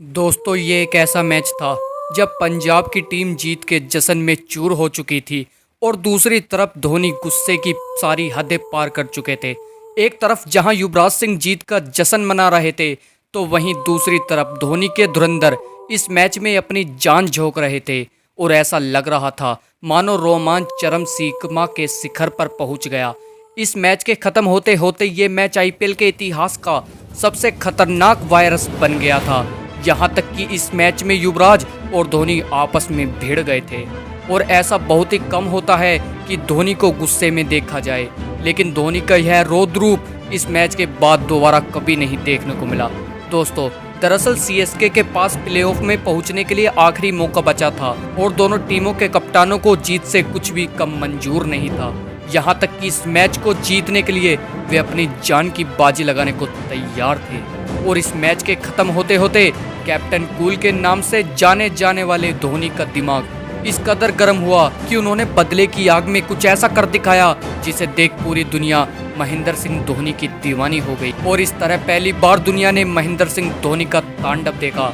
दोस्तों ये एक ऐसा मैच था जब पंजाब की टीम जीत के जश्न में चूर हो चुकी थी और दूसरी तरफ धोनी गुस्से की सारी हदें पार कर चुके थे। एक तरफ जहां युवराज सिंह जीत का जश्न मना रहे थे तो वहीं दूसरी तरफ धोनी के धुरंधर इस मैच में अपनी जान झोंक रहे थे और ऐसा लग रहा था मानो रोमांच चरम सीमा के शिखर पर पहुंच गया। इस मैच के खत्म होते होते ये मैच आईपीएल के इतिहास का सबसे खतरनाक वायरस बन गया था। यहाँ तक कि इस मैच में युवराज और धोनी आपस में भिड़ गए थे और ऐसा बहुत ही कम होता है कि धोनी को गुस्से में देखा जाए, लेकिन धोनी का यह रौद्र रूप इस मैच के बाद दोबारा कभी नहीं देखने को मिला। दोस्तों दरअसल सीएसके के पास प्लेऑफ में पहुंचने के लिए आखिरी मौका बचा था और दोनों टीमों के कप्तानों को जीत से कुछ भी कम मंजूर नहीं था। यहाँ तक कि इस मैच को जीतने के लिए वे अपनी जान की बाजी लगाने को तैयार थे और इस मैच के खत्म होते होते कैप्टन कूल के नाम से जाने जाने वाले धोनी का दिमाग इस कदर गर्म हुआ कि उन्होंने बदले की आग में कुछ ऐसा कर दिखाया जिसे देख पूरी दुनिया महेंद्र सिंह धोनी की दीवानी हो गई और इस तरह पहली बार दुनिया ने महेंद्र सिंह धोनी का तांडव देखा।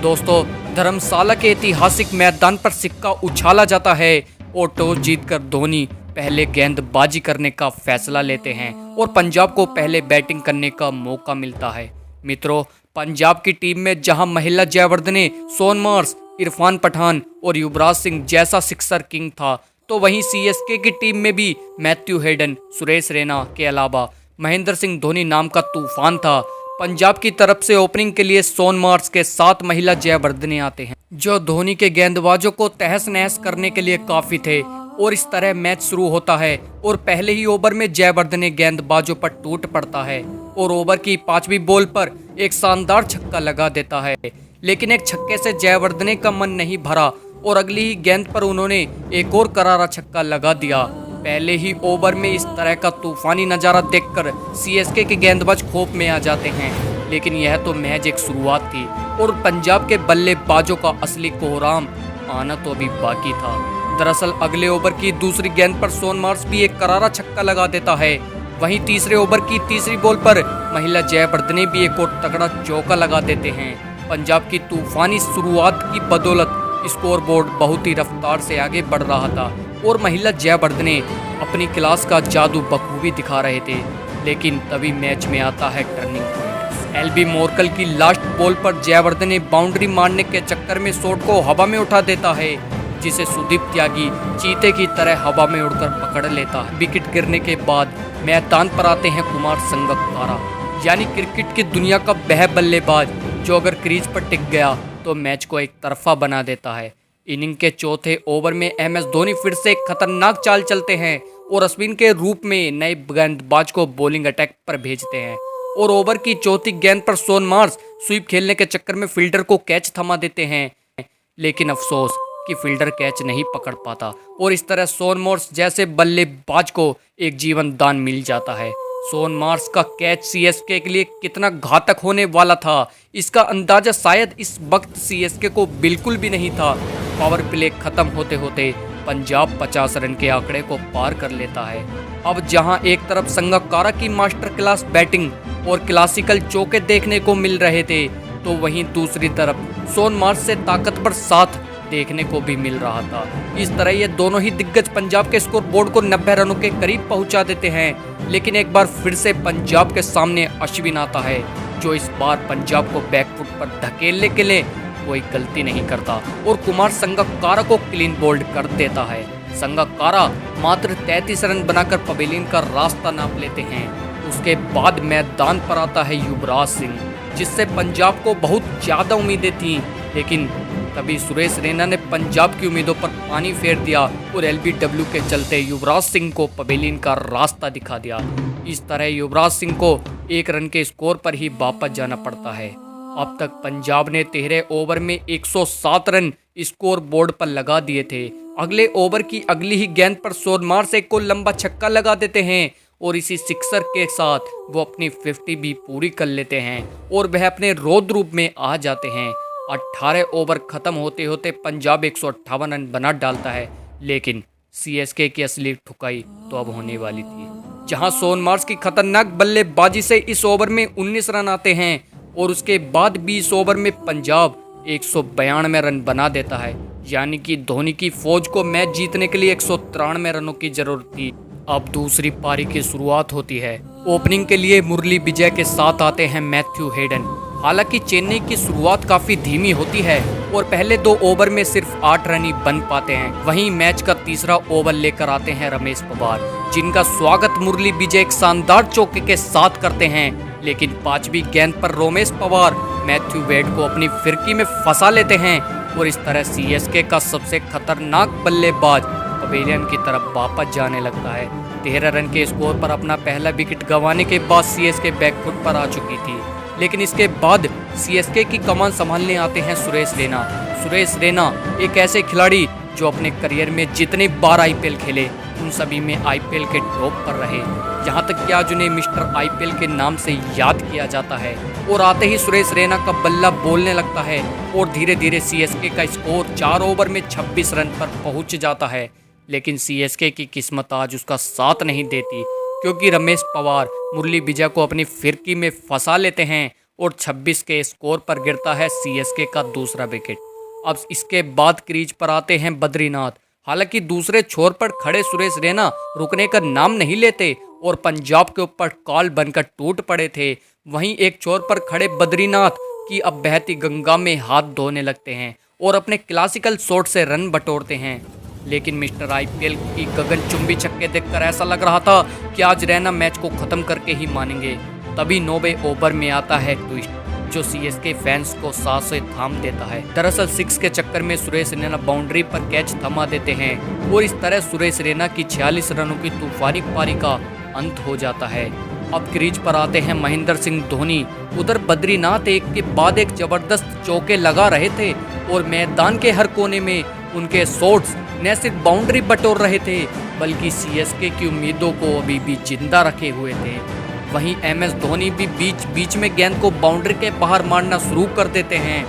दोस्तों धर्मशाला के ऐतिहासिक मैदान पर सिक्का उछाला जाता है और टॉस जीतकर धोनी पहले गेंदबाजी करने का फैसला लेते हैं और पंजाब को पहले बैटिंग करने का मौका मिलता है। मित्रों पंजाब की टीम में जहां महिला जयवर्धने, शॉन मार्श, इरफान पठान और युवराज सिंह जैसा सिक्सर किंग था, तो वहीं सीएसके की टीम में भी मैथ्यू हेडन, सुरेश रैना के अलावा महेंद्र सिंह धोनी नाम का तूफान था। पंजाब की तरफ से ओपनिंग के लिए शॉन मार्श के 7 महिला जयवर्धने आते हैं जो धोनी के गेंदबाजों को तहस नहस करने के लिए काफी थे और इस तरह मैच शुरू होता है और पहले ही ओवर में जयवर्धने गेंदबाजों पर टूट पड़ता है और ओवर की 5वीं बॉल पर एक शानदार छक्का लगा देता है, लेकिन एक छक्के से जयवर्धने का मन नहीं भरा और अगली ही गेंद पर उन्होंने एक और करारा छक्का लगा दिया। पहले ही ओवर में इस तरह का तूफानी नजारा देखकर सीएसके के गेंदबाज खौफ में आ जाते हैं, लेकिन यह तो महज एक शुरुआत थी और पंजाब के बल्लेबाजों का असली कोहराम आना तो अभी बाकी था। दरअसल अगले ओवर की दूसरी गेंद पर शॉन मार्श भी एक करारा छक्का लगा देता है। वहीं तीसरे ओवर की तीसरी बॉल पर महिला जयवर्धने भी एक और तगड़ा चौका लगा देते हैं। पंजाब की तूफानी शुरुआत की बदौलत स्कोरबोर्ड बहुत ही रफ्तार से आगे बढ़ रहा था और महिला जयवर्धने अपनी क्लास का जादू बखूबी दिखा रहे थे, लेकिन तभी मैच में आता है टर्निंग पॉइंट। एलबी मोर्कल की लास्ट बॉल पर जयवर्धने बाउंड्री मारने के चक्कर में शॉट को हवा में उठा देता है, जिसे सुदीप त्यागी चीते की तरह हवा में उड़कर पकड़ लेता है। विकेट गिरने के बाद मैदान पर आते हैं कुमार संगकारा, यानी क्रिकेट की दुनिया का वह बल्लेबाज जो अगर क्रीज पर टिक गया तो मैच को एक तरफा बना देता है। इनिंग के चौथे ओवर में एमएस धोनी फिर से एक खतरनाक चाल चलते हैं और अश्विन के रूप में नए गेंदबाज को बॉलिंग अटैक पर भेजते हैं और ओवर की चौथी गेंद पर शॉन मार्श स्वीप खेलने के चक्कर में फील्डर को कैच थमा देते हैं, लेकिन अफसोस कि फील्डर कैच नहीं पकड़ पाता और इस तरह शॉन मार्श जैसे बल्लेबाज को एक जीवन दान मिल जाता है। शॉन मार्श का कैच सीएसके के लिए कितना घातक होने वाला था इसका अंदाजा शायद इस वक्त सीएसके को बिल्कुल भी नहीं था। पावर प्ले खत्म होते होते पंजाब 50 रन के आंकड़े को पार कर लेता है। अब जहां एक तरफ संगकारा की मास्टर क्लास बैटिंग और क्लासिकल चौके देखने को मिल रहे थे, तो वहीं दूसरी तरफ शॉन मार्श से ताकतवर साथ देखने को भी मिल रहा था। इस तरह ये दोनों ही दिग्गज पंजाब के स्कोर बोर्ड को 90 रनों के करीब पहुंचा देते हैं, लेकिन एक बार फिर से पंजाब के सामने अश्विन आता है जो इस बार पंजाब को बैकफुट पर धकेलने के लिए कोई गलती नहीं करता और कुमार संगकारा को क्लीन बोल्ड कर देता है। संगकारा मात्र 33 रन बनाकर पवेलियन का रास्ता नाप लेते हैं। उसके बाद मैदान पर आता है युवराज सिंह, जिससे पंजाब को बहुत ज्यादा उम्मीदें थीं, लेकिन तभी सुरेश रैना ने पंजाब की उम्मीदों पर पानी फेर दिया और एलबीडब्ल्यू के चलते युवराज सिंह को पवेलियन का रास्ता दिखा दिया। इस तरह युवराज सिंह को 1 रन के स्कोर पर ही वापस जाना पड़ता है। अब तक पंजाब ने 13 ओवर में 107 रन स्कोर बोर्ड पर लगा दिए थे। अगले ओवर की अगली ही गेंद पर शॉन मार्श एक को लंबा छक्का लगा देते हैं और इसी सिक्सर के साथ वो अपनी 50 भी पूरी कर लेते हैं और वह अपने रौद्र रूप में आ जाते हैं। 18 ओवर खत्म होते होते पंजाब 158 रन बना डालता है, लेकिन सीएसके की असली ठुकाई तो अब होने वाली थी, जहां शॉन मार्श की खतरनाक बल्लेबाजी से इस ओवर में 19 रन आते हैं और उसके बाद 20 ओवर में पंजाब 192 रन बना देता है। यानी कि धोनी की फौज को मैच जीतने के लिए 193 रनों की जरूरत थी। अब दूसरी पारी की शुरुआत होती है। ओपनिंग के लिए मुरली विजय के साथ आते हैं मैथ्यू हेडन। हालांकि चेन्नई की शुरुआत काफी धीमी होती है और पहले 2 ओवर में सिर्फ 8 रन ही बन पाते हैं। वहीं मैच का तीसरा ओवर लेकर आते हैं रमेश पवार, जिनका स्वागत मुरली विजय एक शानदार चौके के साथ करते हैं। लेकिन 5वीं गेंद पर रमेश पवार मैथ्यू वेड को अपनी फिरकी में फंसा लेते हैं और इस तरह सीएसके का सबसे खतरनाक बल्लेबाज पवेलियन की तरफ वापस जाने लगता है। 13 रन के स्कोर पर अपना पहला विकेट गंवाने के बाद सीएसके बैकफुट पर आ चुकी थी। लेकिन इसके बाद सीएसके की कमान संभालने आते हैं सुरेश रैना। सुरेश रैना एक ऐसे खिलाड़ी जो अपने करियर में जितने बार आईपीएल खेले उन सभी में आईपीएल के टॉप पर रहे। यहाँ तक कि आज उन्हें मिस्टर आईपीएल के नाम से याद किया जाता है। और आते ही सुरेश रैना का बल्ला बोलने लगता है और धीरे धीरे सीएसके का स्कोर 4 ओवर में 26 रन पर पहुंच जाता है। लेकिन सीएसके की किस्मत आज उसका साथ नहीं देती, क्योंकि रमेश पवार मुरली विजय को अपनी फिरकी में फंसा लेते हैं और 26 के स्कोर पर गिरता है सीएसके का दूसरा विकेट। अब इसके बाद क्रीज पर आते हैं बद्रीनाथ। हालांकि दूसरे छोर पर खड़े सुरेश रैना रुकने का नाम नहीं लेते और पंजाब के ऊपर कॉल बनकर टूट पड़े थे। वहीं एक छोर पर खड़े बद्रीनाथ की अब बहती गंगा में हाथ धोने लगते हैं और अपने क्लासिकल शॉट से रन बटोरते हैं। लेकिन मिस्टर आईपीएल की गगनचुंबी छक्के देखकर ऐसा लग रहा था कि आज रैना मैच को खत्म करके ही मानेंगे। तभी 9वें ओवर में आता है ट्विस्ट, जो सीएसके फैंस को सांस से थाम देता है। दरअसल 6 के चक्कर में सुरेश रैना बाउंड्री पर कैच थमा देते हैं और इस तरह सुरेश रैना की 46 रनों की तूफानी पारी का अंत हो जाता है। अब क्रीज पर आते हैं महेंद्र सिंह धोनी। उधर बद्रीनाथ एक के बाद एक जबरदस्त चौके लगा रहे थे और मैदान के हर कोने में उनके शॉट्स न सिर्फ बाउंड्री बटोर रहे थे बल्कि सीएसके की उम्मीदों को अभी भी जिंदा रखे हुए थे। वहीं एमएस धोनी भी बीच बीच में गेंद को बाउंड्री के बाहर मारना शुरू कर देते हैं।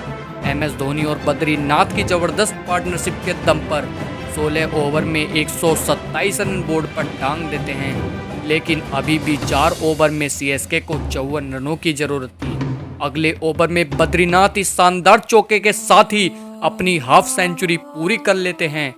एमएस धोनी और बद्रीनाथ की जबरदस्त पार्टनरशिप के दम पर 16 ओवर में 127 रन बोर्ड पर टांग देते हैं। लेकिन अभी भी 4 ओवर में सीएसके को 54 रनों की जरूरत थी। अगले ओवर में बद्रीनाथ इस शानदार चौके के साथ ही अपनी हाफ सेंचुरी पूरी कर लेते हैं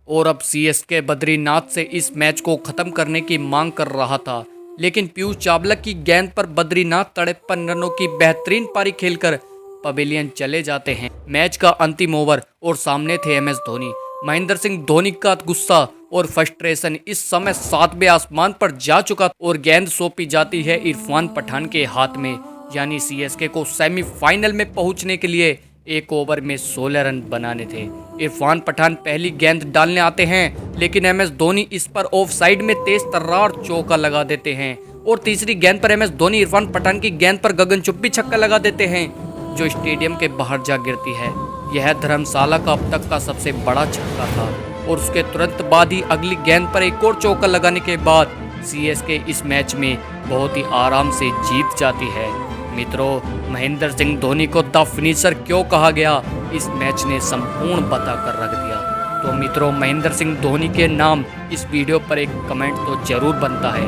और अब सीएसके बद्रीनाथ से इस मैच को खत्म करने की मांग कर रहा था। लेकिन पीयूष चावला की गेंद पर बद्रीनाथ 53 रनों की बेहतरीन पारी खेलकर पवेलियन चले जाते हैं। मैच का अंतिम ओवर और सामने थे एमएस धोनी। महेंद्र सिंह धोनी का गुस्सा और फ्रस्ट्रेशन इस समय 7वें आसमान पर जा चुका और गेंद सौंपी जाती है इरफान पठान के हाथ में। यानी सीएसके को सेमीफाइनल में पहुंचने के लिए 1 ओवर में 16 रन बनाने थे। इरफान पठान पहली गेंद डालने आते हैं, लेकिन एमएस धोनी इस पर ऑफ साइड में तेज तर्रार चौका लगा देते हैं और तीसरी गेंद पर एमएस धोनी इरफान पठान की गेंद पर गगनचुंबी छक्का लगा देते हैं, जो स्टेडियम के बाहर जा गिरती है। यह धर्मशाला का अब तक का सबसे बड़ा छक्का था और उसके तुरंत बाद ही अगली गेंद पर एक और चौका लगाने के बाद सीएसके इस मैच में बहुत ही आराम से जीत जाती है। मित्रों, महेंद्र सिंह धोनी को द फिनिशर क्यों कहा गया, इस मैच ने संपूर्ण बता कर रख दिया। तो मित्रों, महेंद्र सिंह धोनी के नाम इस वीडियो पर एक कमेंट तो जरूर बनता है।